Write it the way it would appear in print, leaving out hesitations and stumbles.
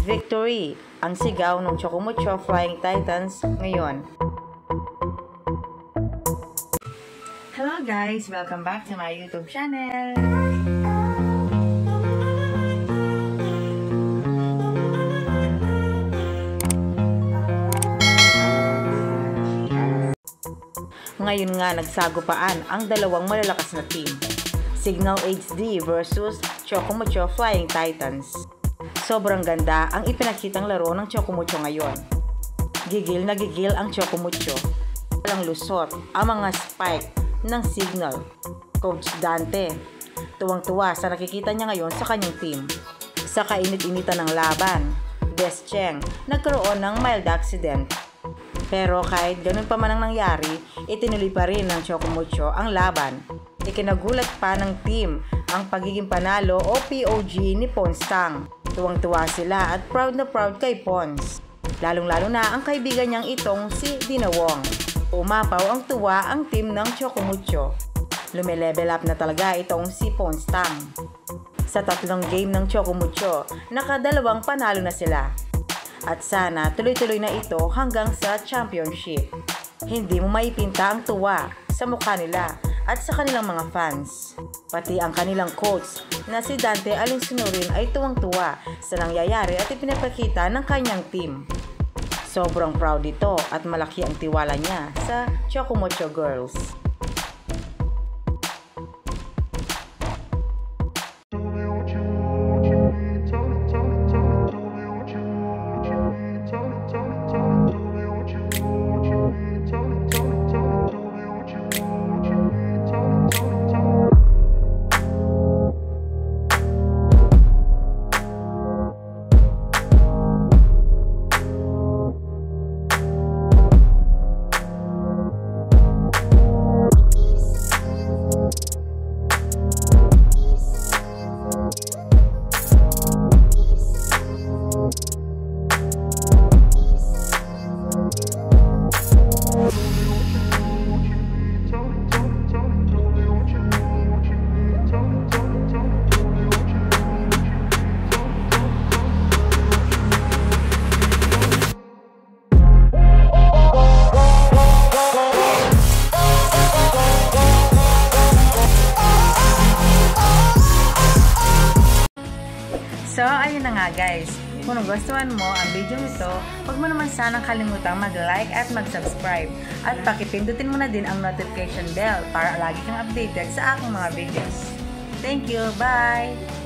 Victory! Ang sigaw ng Chocomucho Flying Titans ngayon. Hello guys! Welcome back to my YouTube channel! Ngayon nga nagsagupaan ang dalawang malalakas na team, Signal HD versus Chocomucho Flying Titans. Sobrang ganda ang ipinakitang laro ng Chocomucho ngayon. Gigil na gigil ang Chocomucho. Walang lusot ang mga spike ng Signal. Coach Dante, tuwang-tuwa sa nakikita niya ngayon sa kanyang team. Sa kainit-initan ng laban, Descheng nagkaroon ng mild accident. Pero kahit ganun pa man ang nangyari, itinuloy pa rin ng Chocomucho ang laban. Ikinagulat pa ng team ang pagiging panalo o POG ni Ponstang. Tuwang-tuwa sila at proud na proud kay Pons. Lalong-lalo na ang kaibigan niyang itong si Dinawong. Umapaw ang tuwa ang team ng Chocomucho. Lumilevel up na talaga itong si Ponstang. Sa tatlong game ng Chocomucho, nakadalawang panalo na sila. At sana tuloy-tuloy na ito hanggang sa championship. Hindi mo maipinta ang tuwa sa mukha nila at sa kanilang mga fans. Pati ang kanilang coach na si Dante Alinsunurin ay tuwang-tuwa sa nangyayari at ipinapakita ng kanyang team. Sobrang proud ito at malaki ang tiwala niya sa Chocomucho Girls. So, ayun na nga guys. Kung nagustuhan mo ang video nito, huwag mo naman sanang kalimutang mag-like at mag-subscribe. At pakipindutin mo na din ang notification bell para lagi kang updated sa aking mga videos. Thank you! Bye!